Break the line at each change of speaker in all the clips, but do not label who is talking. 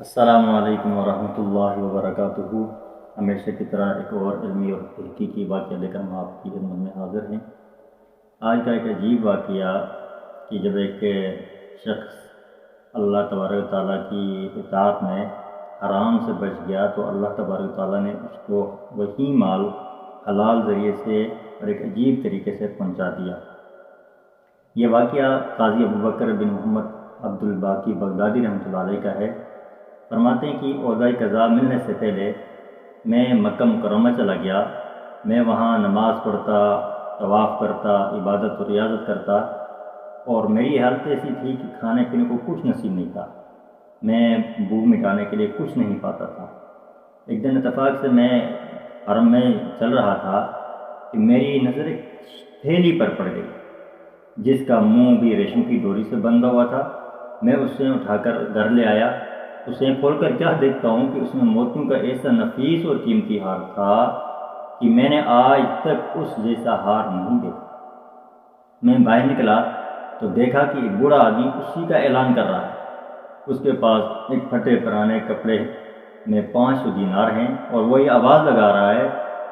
السلام علیکم ورحمۃ اللہ وبرکاتہ۔ ہمیشہ کی طرح ایک اور علمی اور تحقیقی واقعہ لے کر ہم آپ کی خدمت میں حاضر ہیں۔ آج کا ایک عجیب واقعہ کہ جب ایک شخص اللہ تبارک و تعالیٰ کی اطاعت میں حرام سے بچ گیا تو اللہ تبارک و تعالیٰ نے اس کو وہی مال حلال ذریعے سے اور ایک عجیب طریقے سے پہنچا دیا۔ یہ واقعہ قاضی ابوبکر بن محمد عبد الباقی بغدادی رحمۃ اللہ علیہ کا ہے۔ فرماتے ہیں کہ عہدۂ قضا ملنے سے پہلے میں مکہ مکرمہ چلا گیا۔ میں وہاں نماز پڑھتا، طواف کرتا، عبادت و ریاضت کرتا، اور میری حالت ایسی تھی کہ کھانے پینے کو کچھ نصیب نہیں تھا۔ میں بھوک مٹانے کے لیے کچھ نہیں پاتا تھا۔ ایک دن اتفاق سے میں حرم میں چل رہا تھا کہ میری نظر ایک تھیلی پر پڑ گئی جس کا منہ بھی ریشم کی ڈوری سے بندھا ہوا تھا۔ میں اسے اٹھا کر گھر لے آیا۔ اسے کھول کر کیا دیکھتا ہوں کہ اس میں موتیوں کا ایسا نفیس اور قیمتی ہار تھا کہ میں نے آج تک اس جیسا ہار نہیں دیکھا۔ میں باہر نکلا تو دیکھا کہ ایک بوڑھا آدمی اسی کا اعلان کر رہا ہے۔ اس کے پاس ایک پھٹے پرانے کپڑے میں 500 دینار ہیں اور وہ یہ آواز لگا رہا ہے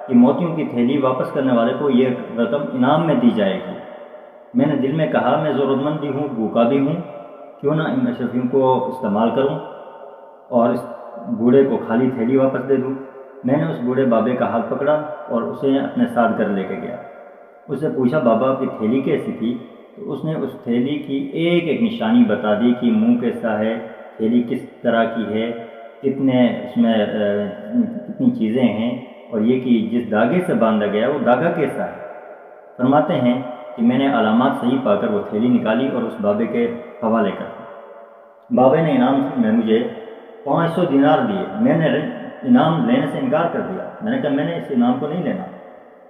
کہ موتیوں کی تھیلی واپس کرنے والے کو یہ رقم انعام میں دی جائے گی۔ میں نے دل میں کہا میں ضرورت مند بھی ہوں، بھوکا بھی ہوں، کیوں نہ ان اشرفیوں کو استعمال کروں اور اس بوڑھے کو خالی تھیلی واپس دے دوں۔ میں نے اس بوڑھے بابے کا ہاتھ پکڑا اور اسے اپنے ساتھ گھر لے کے گیا۔ اس سے پوچھا بابا کی تھیلی کیسی تھی؟ تو اس نے اس تھیلی کی ایک ایک نشانی بتا دی کہ منہ کیسا ہے، تھیلی کس طرح کی ہے، کتنے اس میں کتنی چیزیں ہیں، اور یہ کہ جس دھاگے سے باندھا گیا وہ دھاگا کیسا ہے۔ فرماتے ہیں کہ میں نے علامات صحیح پا کر وہ تھیلی نکالی اور اس بابے کے حوالے کر دی۔ بابے نے انعام میں مجھے 500 دینار دیے۔ میں نے انعام لینے سے انکار کر دیا۔ میں نے کہا میں نے اس انعام کو نہیں لینا،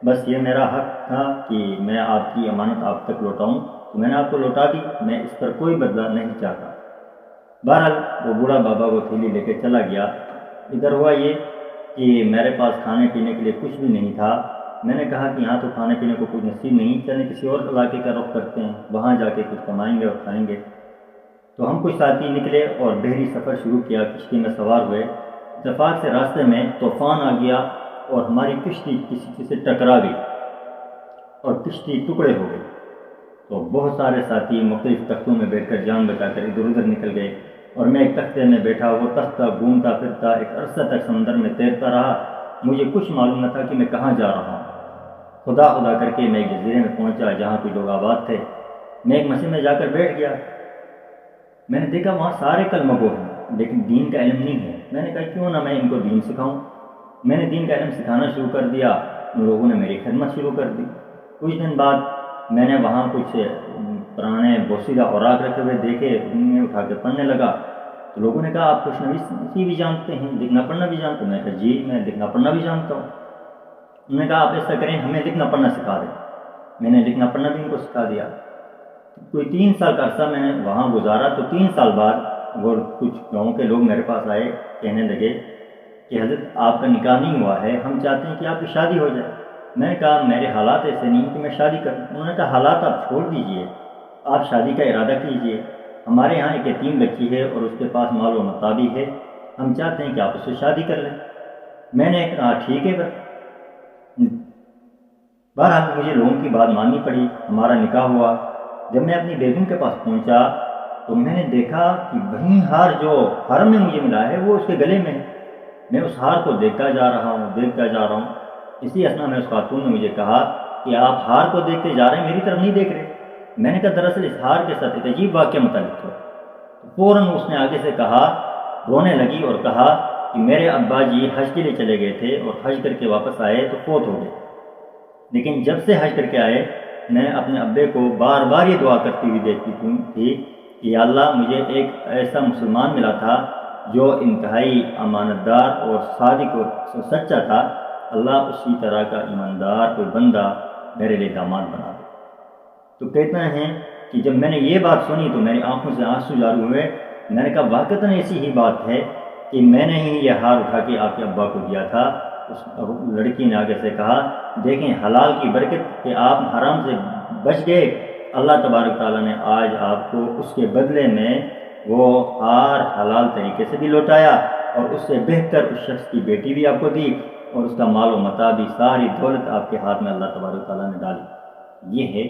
بس یہ میرا حق تھا کہ میں آپ کی امانت آپ تک لوٹاؤں، تو میں نے آپ کو لوٹا دی، میں اس پر کوئی بدلہ نہیں چاہتا۔ بہرحال وہ بوڑھا بابا وہ تھیلی لے کے چلا گیا۔ ادھر ہوا یہ کہ میرے پاس کھانے پینے کے لیے کچھ بھی نہیں تھا۔ میں نے کہا کہ یہاں تو کھانے پینے کو کچھ نصیب نہیں، چلیں کسی اور علاقے کا رخ کرتے ہیں، وہاں جا کے کچھ کمائیں گے اور کھائیں گے۔ تو ہم کچھ ساتھی نکلے اور بحری سفر شروع کیا، کشتی میں سوار ہوئے۔ اتفاق سے راستے میں طوفان آ گیا اور ہماری کشتی کسی چیز سے ٹکرا گئی اور کشتی ٹکڑے ہو گئی۔ تو بہت سارے ساتھی مختلف تختوں میں بیٹھ کر جان بچا کر ادھر ادھر نکل گئے، اور میں ایک تختے میں بیٹھا، وہ تختہ گھومتا پھرتا ایک عرصہ تک سمندر میں تیرتا رہا۔ مجھے کچھ معلوم نہ تھا کہ میں کہاں جا رہا ہوں۔ خدا خدا کر کے میں ایک جزیرے میں پہنچا جہاں کوئی لوگ آباد تھے۔ میں ایک مسجد میں جا کر بیٹھ گیا۔ میں نے دیکھا وہاں سارے کلمہ گو ہیں لیکن دین کا علم نہیں ہے۔ میں نے کہا کیوں نہ میں ان کو دین سکھاؤں۔ میں نے دین کا علم سکھانا شروع کر دیا۔ ان لوگوں نے میری خدمت شروع کر دی۔ کچھ دن بعد میں نے وہاں کچھ پرانے بوسیدہ اوراق رکھے ہوئے دیکھے، ان میں اٹھا کے پڑھنے لگا۔ تو لوگوں نے کہا آپ خوش نویسی بھی جانتے ہیں، لکھنا پڑھنا بھی جانتے ہیں؟ میں نے کہا جی میں لکھنا پڑھنا بھی جانتا ہوں۔ انہوں نے کہا آپ ایسا کریں ہمیں لکھنا پڑھنا سکھا دیں۔ میں نے لکھنا پڑھنا بھی ان کو سکھا دیا۔ کوئی 3 سال کا عرصہ میں نے وہاں گزارا۔ تو 3 سال بعد وہ کچھ گاؤں کے لوگ میرے پاس آئے، کہنے لگے کہ حضرت آپ کا نکاح نہیں ہوا ہے، ہم چاہتے ہیں کہ آپ کی شادی ہو جائے۔ میں نے کہا میرے حالات ایسے نہیں کہ میں شادی کروں۔ انہوں نے کہا حالات آپ چھوڑ دیجئے، آپ شادی کا ارادہ کیجئے۔ ہمارے ہاں ایک یتیم بچی ہے اور اس کے پاس مال و متاع بھی ہے، ہم چاہتے ہیں کہ آپ اس سے شادی کر لیں۔ میں نے کہا ٹھیک ہے۔ بہرحال مجھے لوگوں کی بات ماننی پڑی، ہمارا نکاح ہوا۔ جب میں اپنی بیگم کے پاس پہنچا تو میں نے دیکھا کہ وہی ہار جو حرم میں مجھے ملا ہے وہ اس کے گلے میں ہے۔ میں اس ہار کو دیکھتا جا رہا ہوں۔ اسی اثنا میں اس خاتون نے مجھے کہا کہ آپ ہار کو دیکھتے جا رہے ہیں، میری طرف نہیں دیکھ رہے۔ میں نے کہا دراصل اس ہار کے ساتھ ایک عجیب واقعہ متعلق ہو۔ فوراً اس نے آگے سے کہا، رونے لگی اور کہا کہ میرے ابا جی حج کے لیے چلے گئے تھے اور حج کر کے واپس آئے تو فوت ہو گئے، لیکن جب سے حج کر کے آئے میں اپنے ابے کو بار بار یہ دعا کرتی ہوئی دیکھتی تھی کہ یا اللہ مجھے ایک ایسا مسلمان ملا تھا جو انتہائی امانت دار اور صادق اور سچا تھا، اللہ اسی طرح کا ایماندار کوئی بندہ میرے لیے داماد بنا دے۔ تو کہتے ہیں کہ جب میں نے یہ بات سنی تو میری آنکھوں سے آنسو جاری ہوئے۔ میں نے کہا واقعتاً ایسی ہی بات ہے کہ میں نے ہی یہ ہار اٹھا کے آپ کے ابا کو دیا تھا۔ اس لڑکی نے آگے سے کہا دیکھیں حلال کی برکت کہ آپ حرام سے بچ گئے، اللہ تبارک تعالیٰ نے آج آپ کو اس کے بدلے میں وہ ہار حلال طریقے سے بھی لوٹایا اور اس سے بہتر اس شخص کی بیٹی بھی آپ کو دی اور اس کا مال و متاع بھی، ساری دولت آپ کے ہاتھ میں اللہ تبارک و تعالیٰ نے ڈالی۔ یہ ہے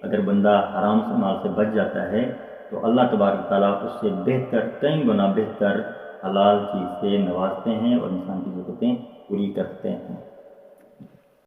اگر بندہ حرام سے مال سے بچ جاتا ہے تو اللہ تبارک و تعالیٰ اس سے بہتر، کئی گنا بہتر حلال چیز سے نوازتے ہیں اور انسان کی ضرورتیں پوری کرتے ہیں۔